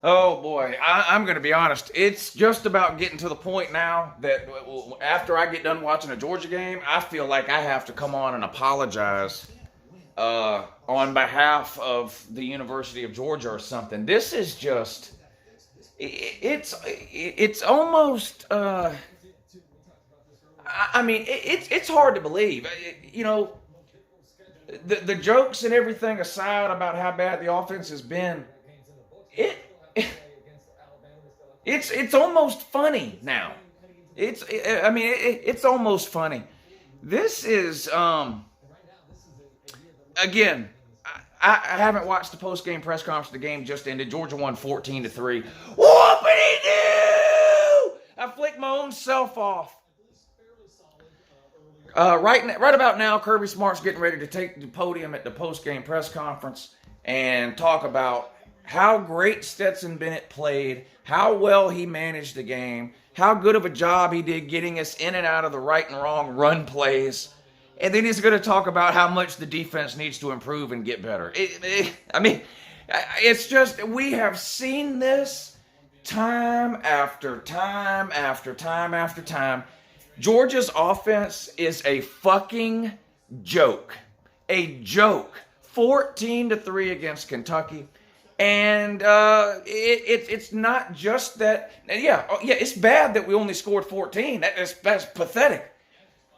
Oh boy, I'm going to be honest. It's just about getting to the point now that after I get done watching a Georgia game, I feel like I have to come on and apologize on behalf of the University of Georgia or something. This is just, it's almost, it's hard to believe. The jokes and everything aside about how bad the offense has been, it's almost funny now. It's almost funny. This is again. I haven't watched the post-game press conference. The game just ended. Georgia won 14-3. Whoopity-doo! I flicked my own self off. Right about now, Kirby Smart's getting ready to take the podium at the post-game press conference and talk about how great Stetson Bennett played, how well he managed the game, how good of a job he did getting us in and out of the right and wrong run plays. And then he's going to talk about how much the defense needs to improve and get better. It's just, we have seen this time after time after time after time. Georgia's offense is a fucking joke. A joke. 14-3 against Kentucky. And it's not just that. Yeah, it's bad that we only scored 14. That's pathetic.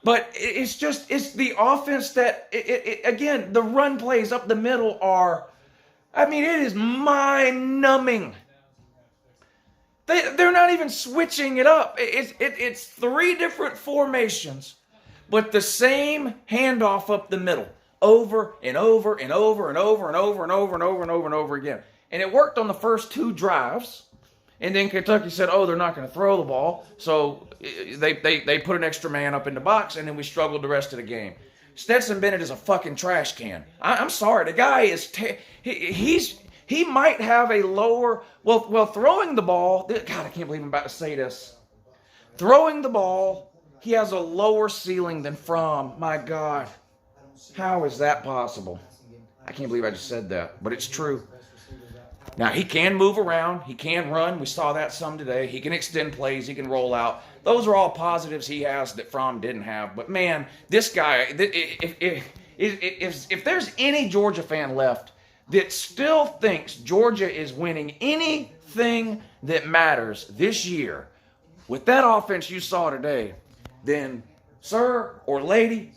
But it's the offense that, again, the run plays up the middle are, it is mind-numbing. They're not even switching it up. It's three different formations, but the same handoff up the middle, over and over and over and over and over and over and over and over and over again. And it worked on the first two drives. And then Kentucky said, they're not going to throw the ball. So they put an extra man up in the box, and then we struggled the rest of the game. Stetson Bennett is a fucking trash can. I'm sorry. The guy is, he might have a lower, well, throwing the ball, God, I can't believe I'm about to say this. Throwing the ball, he has a lower ceiling than Fromm. My God. How is that possible? I can't believe I just said that, but it's true. Now, he can move around. He can run. We saw that some today. He can extend plays. He can roll out. Those are all positives he has that Fromm didn't have. But, man, this guy, if there's any Georgia fan left that still thinks Georgia is winning anything that matters this year with that offense you saw today, then, sir or lady,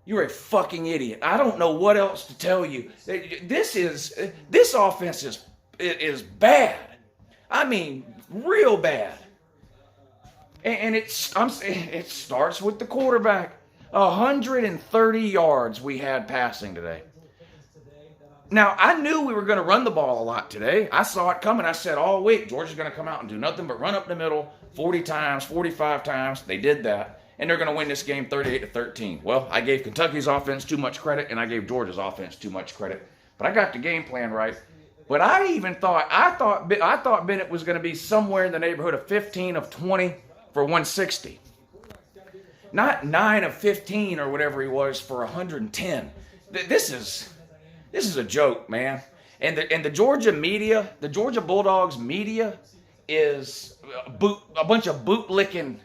you're a fucking idiot. I don't know what else to tell you. This offense is bad. Real bad. And it starts with the quarterback. 130 yards we had passing today. Now, I knew we were going to run the ball a lot today. I saw it coming. I said all week, Georgia's going to come out and do nothing but run up the middle 40 times, 45 times. They did that. And they're going to win this game 38-13. Well, I gave Kentucky's offense too much credit, and I gave Georgia's offense too much credit. But I got the game plan right. But I thought Bennett was going to be somewhere in the neighborhood of 15 of 20 for 160. Not 9 of 15 or whatever he was for 110. This is a joke, man. And the Georgia media, the Georgia Bulldogs media is a bunch of boot-licking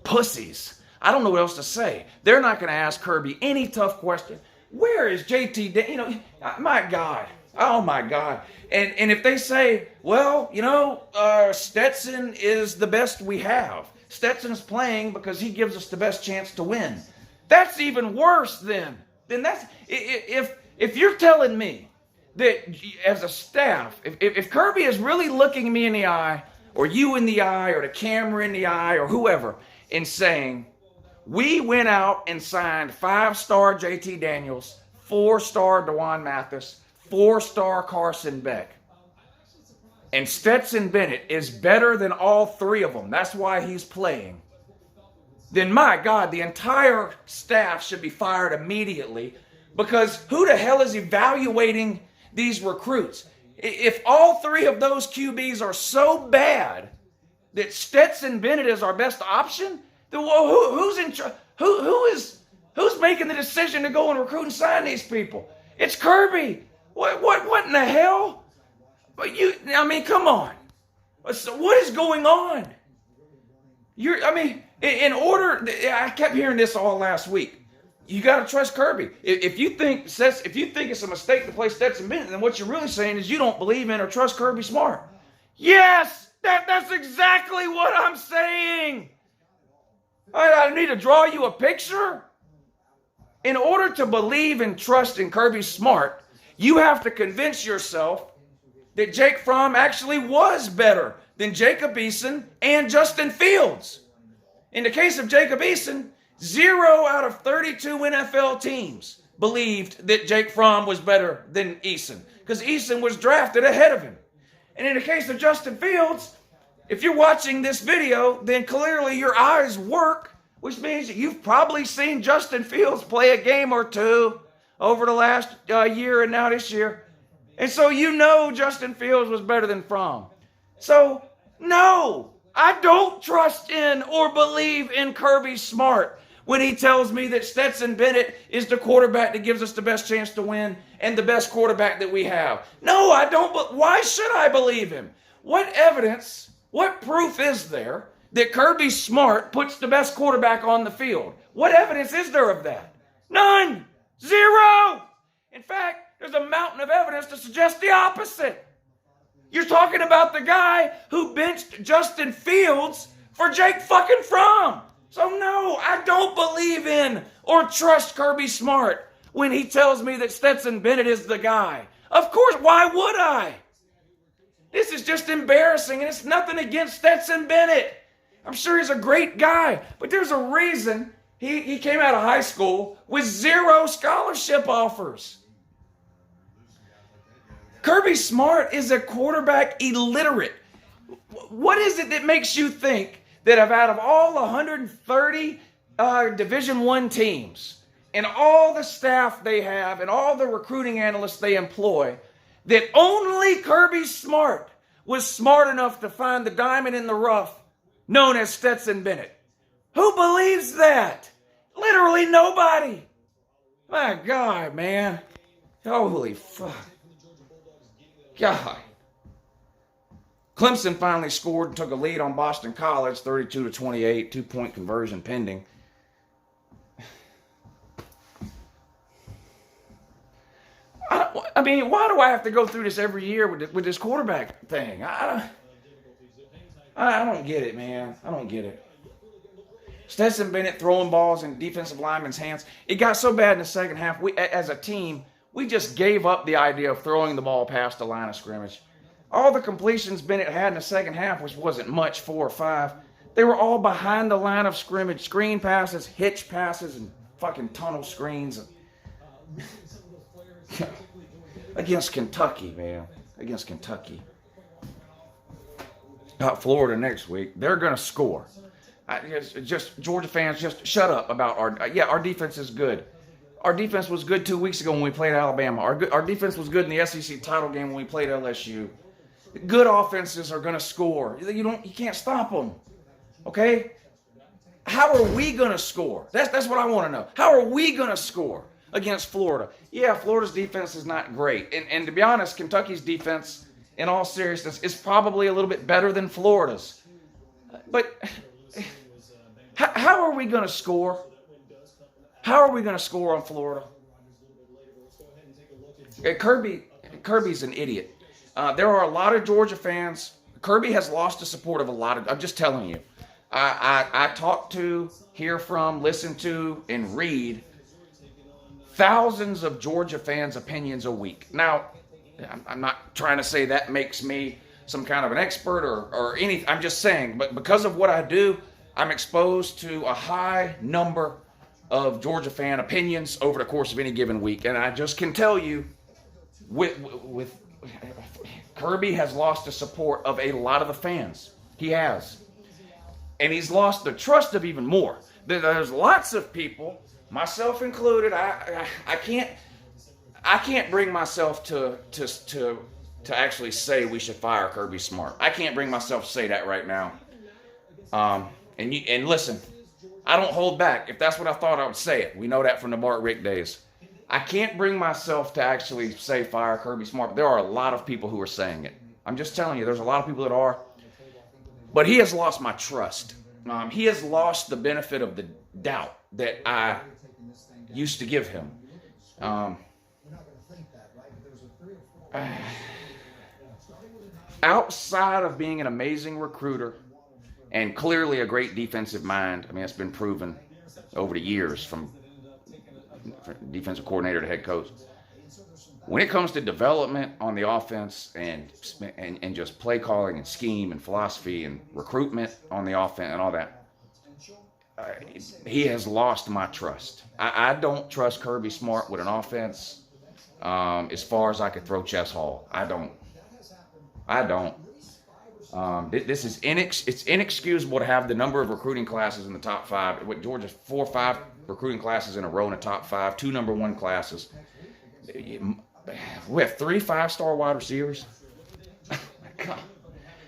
pussies. I don't know what else to say. They're not going to ask Kirby any tough question. Where is JT? My God. Oh, my God. And if they say, well, Stetson is the best we have. Stetson's playing because he gives us the best chance to win. That's even worse then. Then that's, if you're telling me that as a staff, if Kirby is really looking me in the eye, or you in the eye, or the camera in the eye, or whoever, and saying, we went out and signed 5-star JT Daniels, 4-star DeJuan Mathis, 4-star Carson Beck, and Stetson Bennett is better than all three of them, that's why he's playing, then my God, the entire staff should be fired immediately, because who the hell is evaluating these recruits? If all three of those QBs are so bad that Stetson Bennett is our best option, then who's in charge? Who's making the decision to go and recruit and sign these people? It's Kirby. What in the hell? But come on. So what is going on? I kept hearing this all last week. You got to trust Kirby. If you think it's a mistake to play Stetson Bennett, then what you're really saying is you don't believe in or trust Kirby Smart. Yes, that's exactly what I'm saying. I need to draw you a picture. In order to believe and trust in Kirby Smart, you have to convince yourself that Jake Fromm actually was better than Jacob Eason and Justin Fields. In the case of Jacob Eason, 0 out of 32 NFL teams believed that Jake Fromm was better than Eason because Eason was drafted ahead of him. And in the case of Justin Fields, if you're watching this video, then clearly your eyes work, which means you've probably seen Justin Fields play a game or two over the last year and now this year. And so you know Justin Fields was better than Fromm. So, no, I don't trust in or believe in Kirby Smart when he tells me that Stetson Bennett is the quarterback that gives us the best chance to win and the best quarterback that we have. No, I don't. But why should I believe him? What evidence, what proof is there that Kirby Smart puts the best quarterback on the field? What evidence is there of that? None. Zero. In fact, there's a mountain of evidence to suggest the opposite. You're talking about the guy who benched Justin Fields for Jake fucking Fromm. So no, I don't believe in or trust Kirby Smart when he tells me that Stetson Bennett is the guy. Of course, why would I? This is just embarrassing, and it's nothing against Stetson Bennett. I'm sure he's a great guy, but there's a reason he came out of high school with 0 scholarship offers. Kirby Smart is a quarterback illiterate. What is it that makes you think that out of all 130 Division I teams and all the staff they have and all the recruiting analysts they employ, that only Kirby Smart was smart enough to find the diamond in the rough known as Stetson Bennett? Who believes that? Literally nobody. My God, man. Holy fuck. God. Clemson finally scored and took a lead on Boston College, 32-28, 2-point conversion pending. I mean, why do I have to go through this every year with this quarterback thing? I don't get it, man. I don't get it. Stetson Bennett throwing balls in defensive linemen's hands. It got so bad in the second half, we, as a team, we just gave up the idea of throwing the ball past the line of scrimmage. All the completions Bennett had in the second half, which wasn't much, 4 or 5, they were all behind the line of scrimmage. Screen passes, hitch passes, and fucking tunnel screens. Against Kentucky, man. Against Kentucky. Florida next week. They're going to score. Just Georgia fans, just shut up about our defense is good. Our defense was good 2 weeks ago when we played Alabama. Our defense was good in the SEC title game when we played LSU. Good offenses are going to score. You can't stop them. Okay? How are we going to score? That's what I want to know. How are we going to score against Florida? Yeah, Florida's defense is not great. And to be honest, Kentucky's defense, in all seriousness, is probably a little bit better than Florida's. But how are we going to score? How are we going to score on Florida? Kirby's an idiot. There are a lot of Georgia fans. Kirby has lost the support of a lot of, I'm just telling you. I talk to, hear from, listen to, and read thousands of Georgia fans' opinions a week. Now, I'm not trying to say that makes me some kind of an expert or anything. I'm just saying, but because of what I do, I'm exposed to a high number of Georgia fan opinions over the course of any given week. And I just can tell you, with Kirby has lost the support of a lot of the fans. He has. And he's lost the trust of even more. There's lots of people, myself included, I can't bring myself to actually say we should fire Kirby Smart. I can't bring myself to say that right now. And listen, I don't hold back. If that's what I thought, I would say it. We know that from the Bart Rick days. I can't bring myself to actually say fire Kirby Smart, but there are a lot of people who are saying it. I'm just telling you, there's a lot of people that are. But he has lost my trust. He has lost the benefit of the doubt that I used to give him. Outside of being an amazing recruiter and clearly a great defensive mind, I mean, it's been proven over the years from defensive coordinator to head coach. When it comes to development on the offense and just play calling and scheme and philosophy and recruitment on the offense and all that, he has lost my trust. I don't trust Kirby Smart with an offense as far as I could throw Chess Hall. I don't. This is it's inexcusable to have the number of recruiting classes in the top 5. With Georgia's 4 or 5 recruiting classes in a row in the top 5, 2 number 1 classes. We have 3 5-star wide receivers. Oh my God.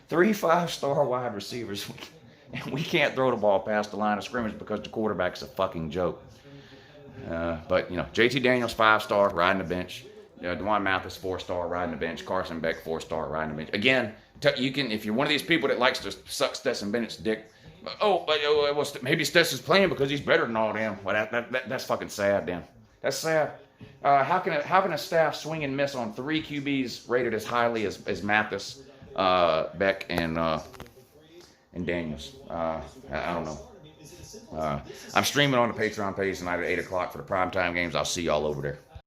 3 5-star wide receivers. And we can't throw the ball past the line of scrimmage because the quarterback's a fucking joke. But, you know, JT Daniels, 5-star, riding the bench. DeJuan Mathis, 4-star, riding the bench. Carson Beck, 4-star, riding the bench. Again, you can, if you're one of these people that likes to suck Stetson Bennett's dick, maybe Stetson's playing because he's better than all them. Well, that's fucking sad, Dan. That's sad. How can a staff swing and miss on 3 QBs rated as highly as Mathis, Beck, and Daniels? I don't know. I'm streaming on the Patreon page tonight at 8 o'clock for the primetime games. I'll see y'all over there.